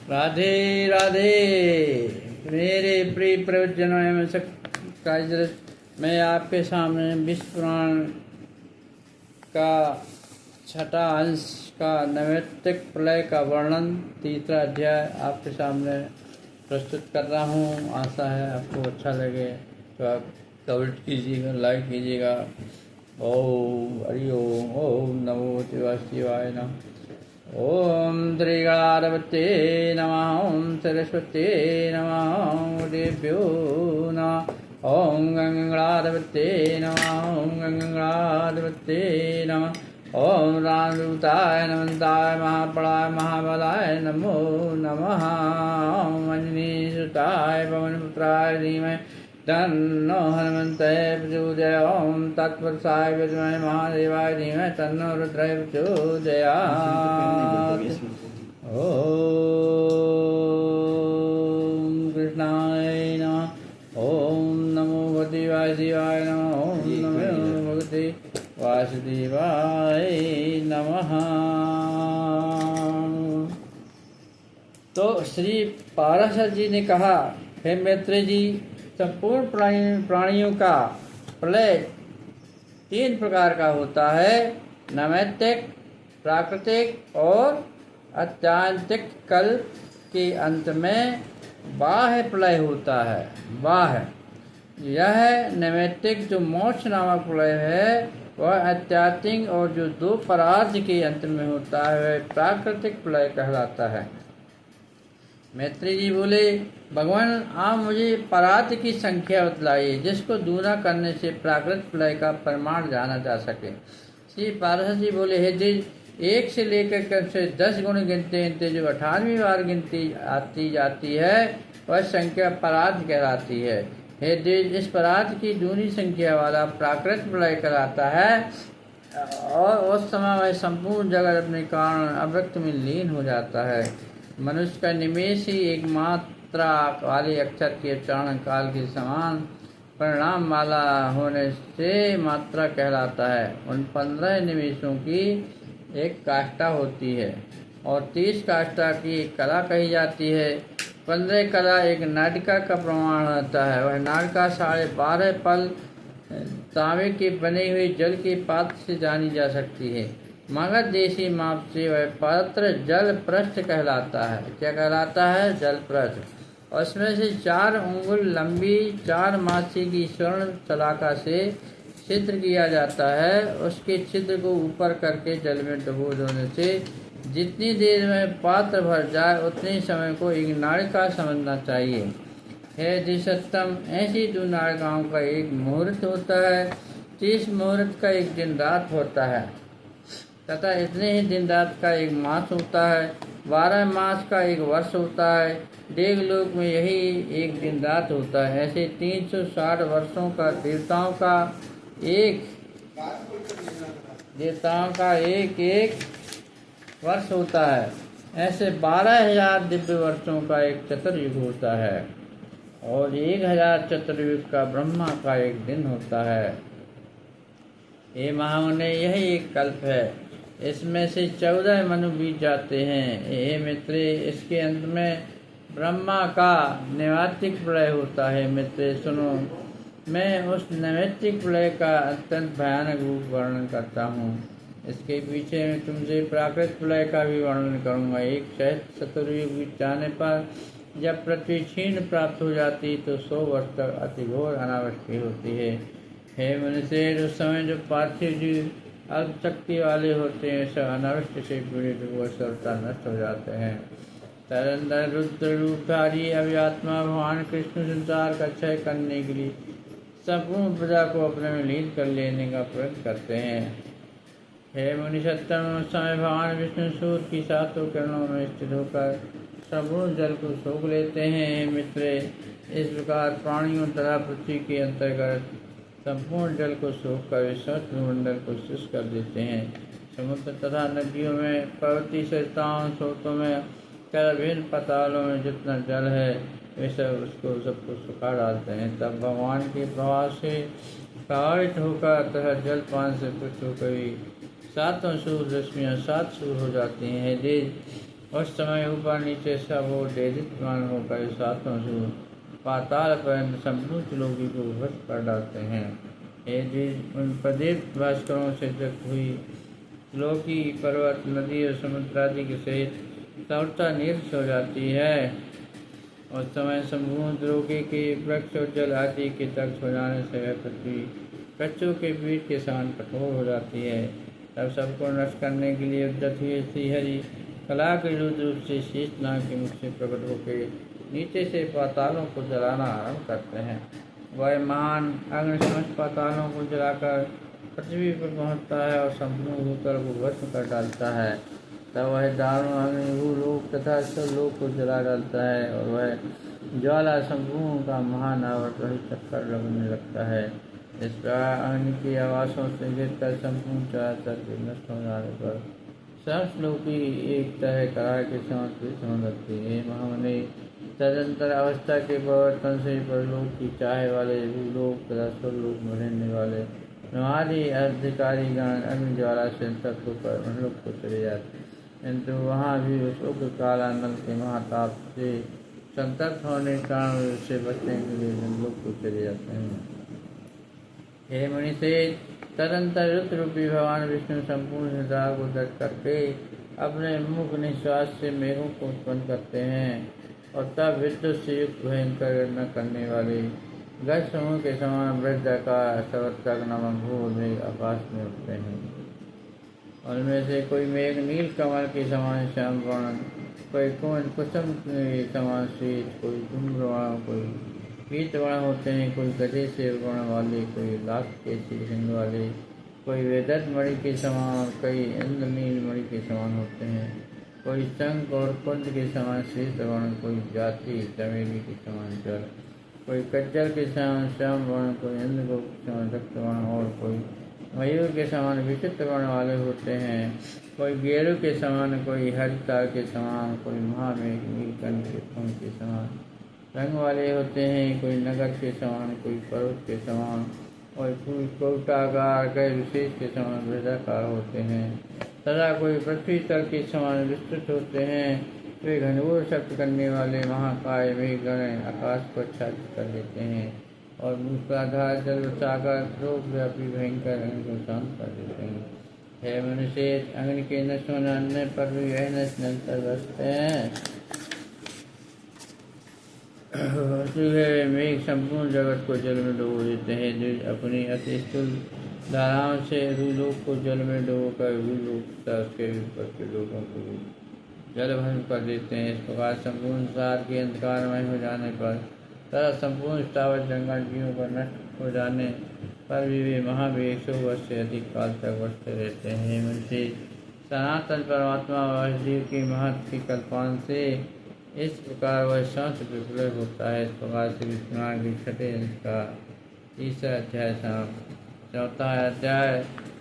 राधे राधे। मेरे प्रिय प्रवचनों एवं कार्य मैं आपके सामने विश्व पुराण का छठा अंश का नैमित्तिक प्रलय का वर्णन तीसरा अध्याय आपके सामने प्रस्तुत कर रहा हूँ। आशा है आपको अच्छा लगे तो आप कमेंट कीजिएगा, लाइक कीजिएगा। ओम हरि ओम। ओम नमो शिवाय नमः। ओम त्रिगणाधिपते नमः। ओम सरस्वती नमः। ओम देव्यो नमः। ओम गंगाधिपते नमः। ओम गंगाधिपते नमः। ओम रामदूताय नमन्ताय महाबलाय महाबलाय नमो नमः। ओम अंजनीसुताय पवनपुत्राय धीमहि तन्नो हनुमन्ते प्रचोदयात्। ओम तत्पुरुषाय विद्महे महादेवाय धीमहि तन्नो रुद्रः प्रचोदयात्। ओम कृष्णाय नमः। ओम नमो भगवते वासुदेवाय नमः। ओम नमो भगवते वासुदेवाय नमः। तो श्री पाराशर जी ने कहा, हे मैत्रेय जी, संपूर्ण प्राणियों का प्रलय तीन प्रकार का होता है: नैमित्तिक, प्राकृतिक और आत्यंतिक। कल्प के अंत में बाह्य प्रलय होता है। बाह्य यह नैमित्तिक जो मोक्ष नामक प्रलय है वह आत्यंतिक, और जो दो परार्थ के अंत में होता है वह प्राकृतिक प्रलय कहलाता है। मैत्रेय जी बोले, भगवान आप मुझे परार्थ की संख्या बतलाइए जिसको दूना करने से प्राकृत प्रलय का प्रमाण जाना जा सके। श्री पाराशर जी बोले, हे द्विज, 1 से लेकर कब से 10 गुण गिनते गिनते जो 18वीं बार गिनती आती जाती है वह संख्या परार्थ कहलाती है। हे द्विज, इस परार्थ की दूनी संख्या वाला प्राकृत प्रलय कहलाता है, और उस समय वह संपूर्ण जगत अपने कारण अव्यक्त में लीन हो जाता है। मनुष्य का निमेष ही एक मात्रा वाले अक्षर के उच्चारण काल के समान परिणाम वाला होने से मात्रा कहलाता है। उन 15 निमेषों की एक काष्ठा होती है और 30 काष्ठा की एक कला कही जाती है। 15 कला एक नाटिका का प्रमाण होता है। वह नाटिका 12.5 पल तांबे के बने हुए जल के पात्र से जानी जा सकती है। मगध देशी माप से वह पात्र जल पृष्ठ कहलाता है। क्या कहलाता है? जल पृष्ठ। और उसमें से 4 उंगल लंबी 4 मासी की स्वर्ण सलाखा से छिद्र किया जाता है। उसके छिद्र को ऊपर करके जल में डुबो देने से जितनी देर में पात्र भर जाए उतने समय को एक नाड़िका समझना चाहिए। हे द्विसत्तम, ऐसी 2 नाड़िकाओं का एक मुहूर्त होता है। 30 मुहूर्त का एक दिन रात होता है तथा इतने ही दिन रात का एक मास होता है। 12 मास का एक वर्ष होता है। देवलोक में यही एक दिन रात होता है। ऐसे 360 वर्षों का देवताओं का एक वर्ष होता है। ऐसे 12,000 दिव्य वर्षों का एक चतुर्युग होता है और 1000 चतुर्युग का ब्रह्मा का एक दिन होता है। ये महामुने यही एक कल्प है। इसमें से 14 मनु बीत जाते हैं। हे मित्रे, इसके अंत में ब्रह्मा का नैमित्तिक प्रलय होता है। मित्रे सुनो, मैं उस नैमित्तिक प्रलय का अत्यंत भयानक रूप वर्णन करता हूँ। इसके पीछे मैं तुमसे प्राकृत प्रलय का भी वर्णन करूँगा। एक सहस्त्र चतुर्युग बीत जाने पर जब पृथ्वी क्षीण प्राप्त हो जाती तो 100 वर्ष तक अति घोर अनावृष्टि होती है। हे मनुष्य, उस समय जो पार्थिव जीव अल्प शक्ति वाले होते हैं सब अनावृष्ट से पीड़ित वो सर्वथा नष्ट हो जाते हैं। तदनंतर रुद्र रूपधारी अव्यात्मा भगवान कृष्ण संसार का क्षय करने के लिए संपूर्ण प्रजा को अपने में लीन कर लेने का प्रयत्न करते हैं। हे मुनिसत्तम, उस समय भगवान विष्णु सूर्य की 7 किरणों में स्थित होकर संपूर्ण जल को सोख लेते हैं। हे मित्रे, इस प्रकार प्राणियों तथा पृथ्वी के अंतर्गत संपूर्ण जल को सोख कर समुद्र को शुष्क कर देते हैं। समुद्र तथा नदियों में, पर्वतीय सरिताओं, स्रोतों में तथा विभिन्न पातालों में जितना जल है वे सबको सुखा डालते हैं। तब भगवान के प्रभाव से प्रभावित होकर तथा जलपान से पृथ्वी कभी 7 सूर्य रश्मियाँ 7 सूर्य हो जाती हैं। उस समय ऊपर नीचे सब वो डेदितमान होकर सातों से पाताल पर्यंत संपूर्ण लोकी को वश कर डालते हैं। हे जीव, उन प्रदीप्त भास्करों से जग हुई लोकी पर्वत नदी और समुद्र आदि के सहित सर्वथा नीरस हो जाती है। उस समय संपूर्ण द्रोगे के वृक्ष और जल आदि के तक हो जाने से वह पृथ्वी कच्चों के पीठ के समान कठोर हो जाती है। तब सबको नष्ट करने के लिए उद्यत हुए श्रीहरि कला के रुद्र रूप से शीशनाग के मुख से प्रकट होकर नीचे से पातालों को जलाना आरंभ करते हैं। वह महान अग्नि समस्त पातालों को जलाकर पृथ्वी पर पहुँचता है और संपूर्ण भूतल को भस्म कर डालता है। तब वह दारुण अग्नि भूलोक तथा सब लोक को जला डालता है और वह ज्वाला संपूर्ण का महान आवट वही चक्कर लगने लगता है। इस प्रकार अग्नि की आवासों से गिरकर संपूर्ण चराचर के नष्ट हो जाने पर समस्त लोक की एक तरह करा के समाप्त होने लगती है। महामने तदंतर अवस्था के परिवर्तन से परलोक की चाहे वाले भूलोक तथा स्वलोक में रहने वाले हमारी अधिकारी गण अग्नि ज्वाला से तत्व पर मनलोक को चले जाते हैं, किंतु वहाँ भी उस उग्र काला नल के महाताप से संतप्त होने के कारण उससे बचने के लिए मनलोक को चले जाते हैं। हे मुनि से तदंतर रुद्र रूपी भगवान विष्णु संपूर्ण हृदय को दर्द करके अपने मुख निश्वास से मेघों को उत्पन्न करते हैं और तब विद्युत से युक्त भयंकर न करने वाले गज समूह के समान वृद्ध का सवर्तक नामक भूल मेघ आकाश में उठते हैं। उनमें से कोई मेघ नील कमल के समान श्याम वर्ण, कोई कुसुम के समान श्वेत, कोई धूम्र वर्ण, कोई पीत वर्ण होते हैं, कोई गजे से वर्ण वाले, कोई लाख के सिंह वाले, कोई वेदत मणि के समान, कई इंद्रनील मणि के समान होते हैं, कोई शंख और कुंद के समान श्वेत वर्ण, कोई जाति चमेली के समान जल, कोई कज्जल के समान श्याम वर्ण, कोई इंद्रगोप के समान रक्त वर्ण और कोई मयूर के समान विचित्र वर्ण वाले होते हैं, कोई गेरू के समान, कोई हरितार के समान, कोई महामेघ नीलकंठ के फूल के समान रंग वाले होते हैं, कोई नगर के समान, कोई पर्वत के समान और कोई कोटाकार गए विशेष के समान वृद्धाकार होते हैं तथा कोई पृथ्वी तल के समान विस्तृत होते हैं। वे घनघोर शब्द करने वाले महाकाय मेघगण आकाश को आच्छादित कर लेते हैं और मूसलाधार जल सागर लोक व्यापी भयंकर अग्नि को शांत कर देते हैं। हे मनुष्य, अग्नि के नष्ट होने पर भी वह नष्ट निरंतर बसते हैं। मेघ संपूर्ण जगत को जल में डुबो देते हैं, जो अपनी अति स्थूल धाराओं से भूलोक को जल में डुबोकर भूलोक तथा उसके ऊपर के लोगों को जल भस्म कर देते हैं। इस प्रकार संपूर्ण संसार के अंधकारमय हो जाने पर तथा संपूर्ण स्थावर जंगल जीवों का नष्ट हो जाने पर भी वे महावेग 100 वर्ष से अधिक काल तक बसते रहते हैं। मनुष्य, सनातन परमात्मा व जीव की महत्व की कल्पना से इस प्रकार वह शांत विप्लव होता है। इस प्रकार से विष्णु की छठे अंश का तीसरा अध्याय चौथा अध्याय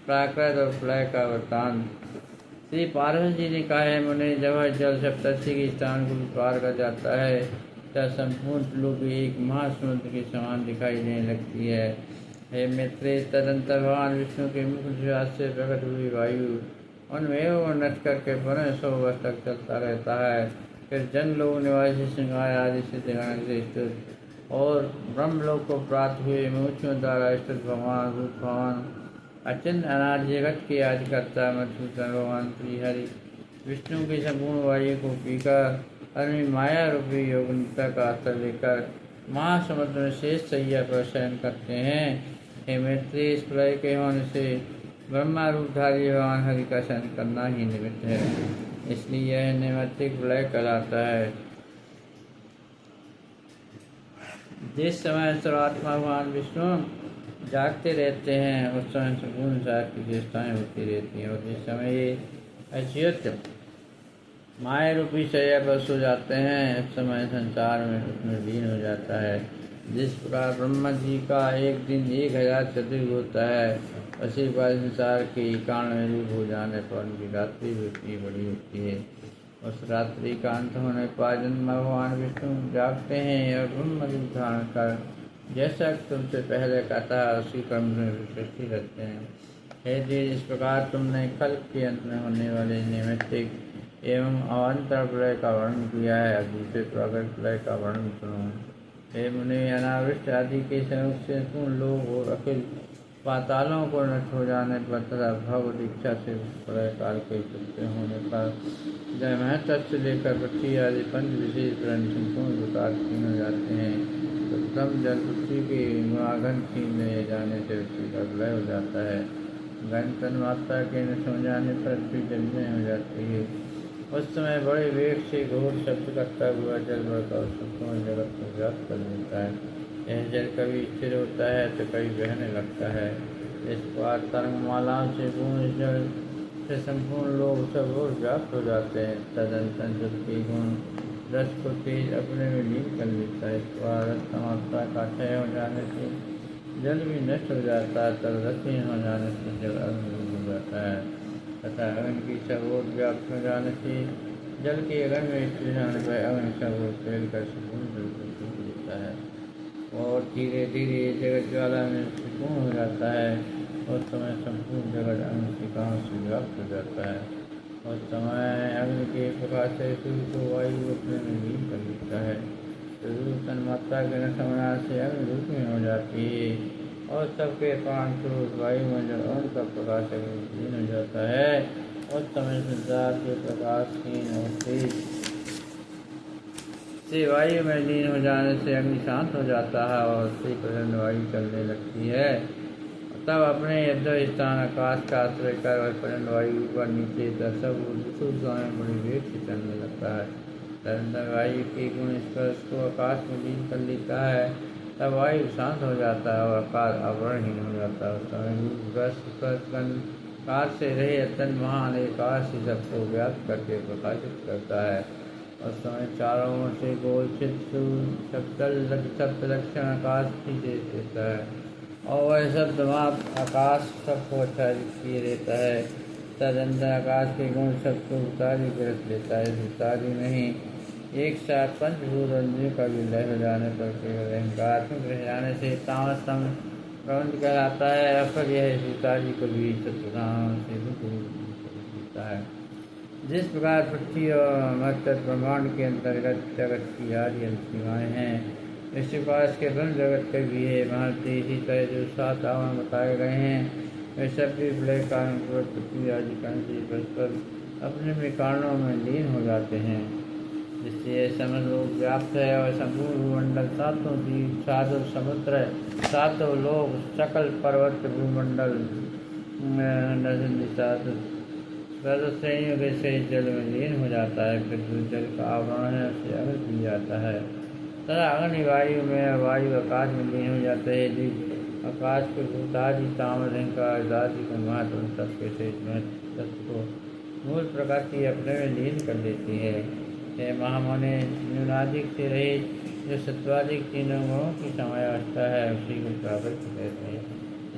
प्राकृत और प्रलय का वृत्तांत। श्री पार्वती जी ने कहा है, मुने, जब वह जल सप्तर्षि के स्थान को पार कर जाता है तब संपूर्ण लोक एक महासमुद्र के समान दिखाई देने लगती है। हे मित्रे, तदंतर भगवान विष्णु के मुख निश्वास से प्रकट हुई वायु उनमें वो नष्ट करके पुनः 100 वर्ष तक चलता रहता है। फिर जनलोक निवासी श्रृंगार आदि सिद्धगण से स्थित और ब्रह्मलोक को प्राप्त हुए मुमुक्षुओं द्वारा स्थित भगवान रूप भगवान अचिंत अनादि जगत के आदिकर्ता मधुसूदन भगवान श्री हरि विष्णु की संपूर्ण वायु को पीकर अपनी माया रूपी योगनिता का आश्रय लेकर महासमुद्र में शेष सैया पर शयन करते हैं। हे मैत्री, इस प्रलय के होने से ब्रह्मा रूपधारी भगवान हरि का शयन करना ही निमित्त है, इसलिए यह नैमित्तिक प्रलय कहलाता है। जिस समय सर्वात्मा भगवान विष्णु जागते रहते हैं उस समय संपूर्ण संसार की चेष्टाएँ होती रहती हैं और जिस समय ये अच्युत माया रूपी शैया पर सो जाते हैं उस समय संसार में उसमें लीन हो जाता है। जिस प्रकार ब्रह्मा जी का एक दिन 1000 चतुर्युग होता है, उसी प्रकार संसार के 91 रूप हो जाने पर उनकी रात्रि भी उतनी बड़ी होती है। उस रात्रि का अंत होने पर जन्म भगवान विष्णु जागते हैं और ब्रह्म रूप धारण कर जैसा तुमसे पहले कहता है उसी क्रम में सृष्टि करते हैं। हे देव, इस प्रकार तुमने कल्प के अंत में होने वाले नैमित्तिक एवं अवान्तर प्रलय का वर्णन किया है। अब दूसरे प्राकृत प्रलय का वर्णन सुनो। हे मुनि, अनावृष्ट आदि के संयोग से पूर्ण लोग और अखिल पातालों को नष्ट हो जाने पर तथा भगवत इच्छा से प्रलय काल के प्रत्यय होने पर जय महत्व से लेकर पृथ्वी आदि पंच विशेष प्राणी संपूर्ण प्रकार क्षीण हो जाते हैं। तो तब जल पृथ्वी के गुणागन क्षीण जाने से पृथ्वी का प्रलय हो जाता है। घन तन मात्रा के नष्ट हो जाने पर पृथ्वी जलमय हो जाती है। उस समय बड़े वेग से घोर शब्द करता हुआ जल बढ़कर संपूर्ण जगत को व्याप्त कर देता है। यह जल कभी स्थिर होता है तो कभी बहने लगता है। इस प्रकार तरंगमालाओं से पूर्ण जल से संपूर्ण लोग सब और व्याप्त हो जाते हैं। तदंतर जल के गुण रस को तेज अपने में लीन कर लेता है। इस प्रकार रस मात्रा का क्षय हो जाने से जल भी नष्ट हो जाता है। तब रसहीन हो जाने से जल अग्नि हो जाता है तथा अग्नि की सब ओर व्याप्त हो जाने से जल के अग्नि में स्थिर जाने पर अग्नि सब ओर फैल कर संपूर्ण जल को सूख देता है और धीरे धीरे जगत ज्वाला में पूर्ण हो जाता है। उस समय संपूर्ण जगत अग्नि के कारण से व्याप्त हो जाता है। उस समय अग्नि के प्रकाश से सूर्य को वायु अपने में लीन कर देता है। तन मात्रा के नष्ट होने से अग्नि रूप में हो जाती है और सबके प्राण स्वरूप वायुमंडल उनका प्रकाश लीन हो जाता है। उस समय संसार के प्रकाशहीन और तेज से वायु में लीन हो जाने से अग्नि शांत हो जाता है और उससे प्रचंड वायु चलने लगती है। तब अपने यद्य स्थान आकाश का आश्रय कर वह प्रचंड वायु ऊपर नीचे सब दिशाओं में बड़ी वेग से चलने लगता है। तदनंतर वायु के गुण स्पर्श को आकाश में लीन कर लेता है। तब वायु शांत हो जाता है और आकाश आवरणहीन हो जाता है। उस समय रस स्पर्श कार से रहे अत्यंत महान आकाश ही सबको व्याप्त करके प्रकाशित करता है। उस समय चारों ओर से गोल सप्त लक्षण आकाश की देता है और वह शब्दमाप आकाश सबको आच्छादित किए रहता है। तदंतर आकाश के गुण सबको उतारी ग्रस लेता है। उतारी नहीं, एक साथ पंचभूत इंद्रियों का विलय हो जाने पर केवल अहंकारात्मक रह जाने से तामस प्रबंध कहलाता है। अफल यह सीताजी को भी सत्प्रधान से देता है। जिस प्रकार पृथ्वी और मत्स्य ब्रह्मांड के अंतर्गत जगत की आदि सीमाएँ हैं, इस प्रकार इसके ब्रह्म जगत के भी है। महर्षि इसी तरह जो 7 आवरण बताए गए हैं वे सब भी प्रलय कारण पृथ्वी आदि कण से परस्पर अपने में कारणों में लीन हो जाते हैं, जिससे यह समझ लोग व्याप्त है और संपूर्ण भूमंडल 7 द्वीप 7 समुद्र 7 लोक सकल पर्वत भूमंडल श्रेणियों के सहित जल में लीन हो जाता है। फिर जल का आवरण है उससे अग्नि पी जाता है तथा अग्नि वायु में वायु आकाश में लीन हो जाते हैं। आकाश के भूतादि ताम्र अहंकार आदि को महत्व उन सबके सहित तत्व को मूल प्रकृति अपने में लीन कर देती है। यह महामने न्यूनाधिक से रहित जो सत्वाधिक तीनों गुणों की समयावस्था है उसी को प्राकृत कहते हैं।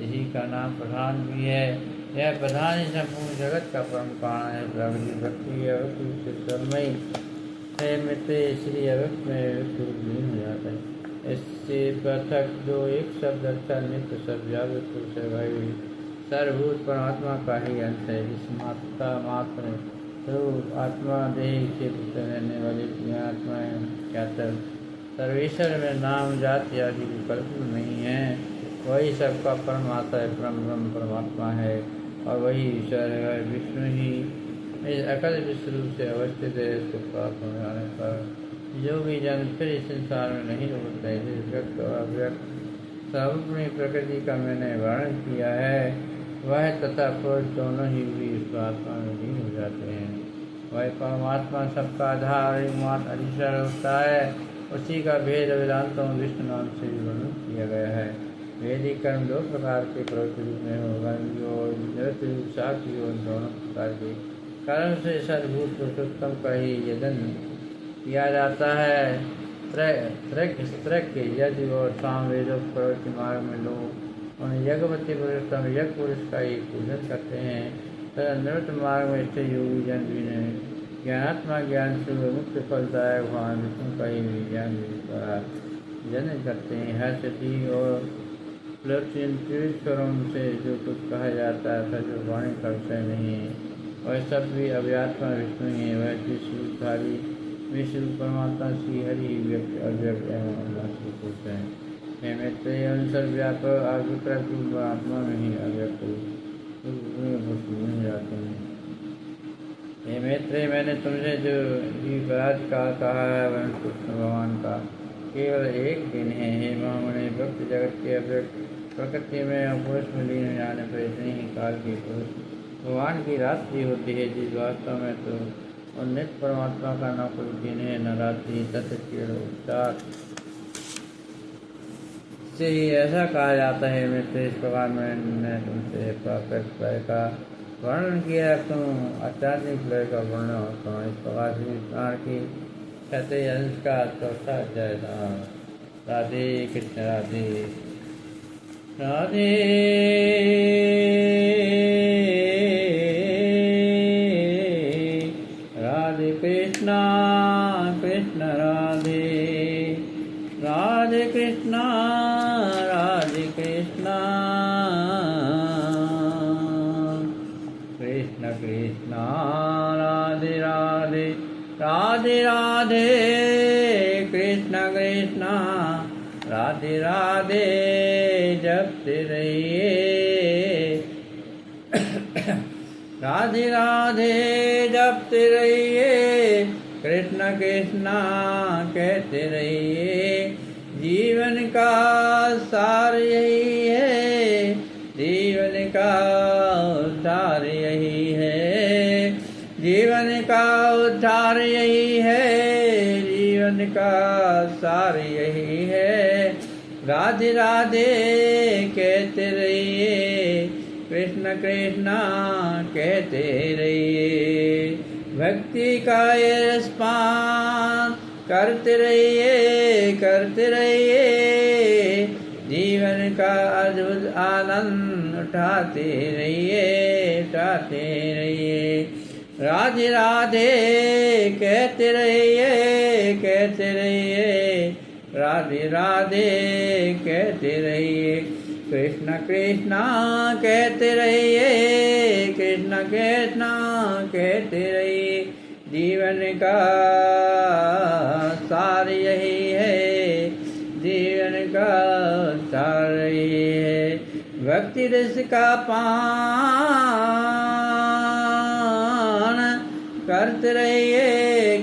इसी का नाम प्रधान भी है। यह प्रधान ही संपूर्ण जगत का परम कारण है। प्रकृति भक्ति अवक्ति से सर्वमयी है मित्र इसलिए अवक्त में लीन हो जाता है। इससे पृथक जो एक शब्द अच्छा नित्य सब व्यावृत सर्वभूत सर्वभूत परमात्मा का ही अंश है। जिस मात्रा मात्र स्वरूप आत्मा देह के भीतर रहने वाली आत्मा क्या सर्वेश्वर में नाम जाति आदि विकल्प नहीं है। वही सबका परमात्मा है, परम ब्रह्म परमात्मा है और वही ईश्वर है। विष्णु ही इस अकल विश्व रूप से अवस्थित है। इसको प्राप्त हो जाने पर जो भी जन फिर इस संसार में नहीं होते। व्यक्त और अव्यक्त सब अपनी प्रकृति का मैंने वर्णन किया है। वह तथा पुरुष दोनों ही भी इस आत्मा में लीन हो जाते हैं। वह परमात्मा सबका आधार एकमात्र अधीश्वर होता है। उसी का भेद वेदांतों विष्णु नाम से भी वर्णन किया गया है। वैदिक कर्म 2 प्रकार के प्रवृत्ति रूप में होगा और साक्षी और दोनों प्रकार के कर्म से सर्वभूत पुरुषोत्तम का ही यजन किया जाता है। के यज्ञ और साम वेदों प्रवृत्ति मार्ग में लोग उन यज्ञवती पुरुषोत्तम यज्ञ पुरुष का ही पूजन करते हैं। तथा निवृत्त मार्ग में स्थित योगी जन भी ने ज्ञानात्मा ज्ञान से मुक्त फलदायक भगवान विष्णु का ही ज्ञान जन करते हैं। हर सती और प्लवचीन त्रिश्वरों से जो कुछ कहा जाता है जो वाणी का विषय नहीं है वह सब भी अव्यात्मा विष्णु ही है। वह त्रिशूलधारी विष्णु परमात्मा श्री हरि व्यक्त अव्यक्त एवं अविनाशी पुरुष है। हे मैत्रेय, अनुसर व्यापक आत्मा आत्मा में ही अव्यक्त जाते हैं। हे मैत्रेय, मैंने तुमसे जो जीवराज का कहा है वह कृष्ण भगवान का केवल एक दिन है। हे महामणि, भक्त जगत के अव्यक्त प्रकृति में और पुरुष में लीन हो जाने पर इतनी ही काल की पुरुष भगवान की रात्रि होती है, जिस वास्तव में तो और नित्य परमात्मा का न कोई दिन है न रात्रि। तत्व उपचार से ही ऐसा कहा जाता है। मित्र, इस प्रकार मैंने तुमसे प्राकृत प्रलय का वर्णन किया, तुम आध्यात्मिक प्रलय का वर्णन होता है। इस प्रकार से प्राण की क्षत्रिय अंश का चौथा अध्याय था। राधे कृष्ण राधे राधे राधे कृष्णा कृष्ण राधे राधे कृष्णा राधे कृष्णा कृष्ण कृष्णा राधे राधे राधे राधे कृष्ण कृष्णा राधे राधे जपते रहिए। राधे राधे जपते रहिए, कृष्ण कृष्णा कहते रहिए। जीवन का सार यही है, जीवन का उद्धार यही है, जीवन का उद्धार यही है, जीवन का सार यही है। राधे राधे कहते रहिए, कृष्ण कृष्णा कहते रहिए। भक्ति का ये स्पान करते रहिए, करते रहिए। जीवन का अद्भुत आनंद उठाते रहिए, उठाते रहिए। राधे राधे कहते रहिए, कहते रहिए। राधे राधे कहते रहिए, कृष्ण कृष्णा कहते रहिए, कृष्ण कृष्णा कहते रहिए। जीवन का सार यही है, जीवन का सार यही है। भक्ति रस का पान करते रहिए,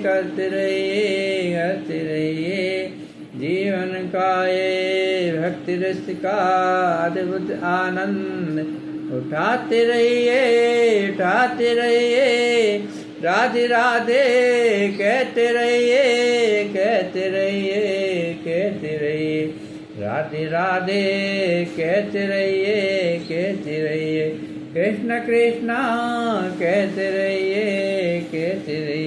करते रहिए, करते रहिए। जीवन का ये भक्ति रस का अद्भुत आनंद उठाते रहिए, उठाते रहिए। राधे राधे कहते रहिए, कहते रहिए, कहते रहिए। राधे राधे कहते रहिए, कहते रहिए। कृष्ण कृष्णा कहते रहिए, कहते रहिए।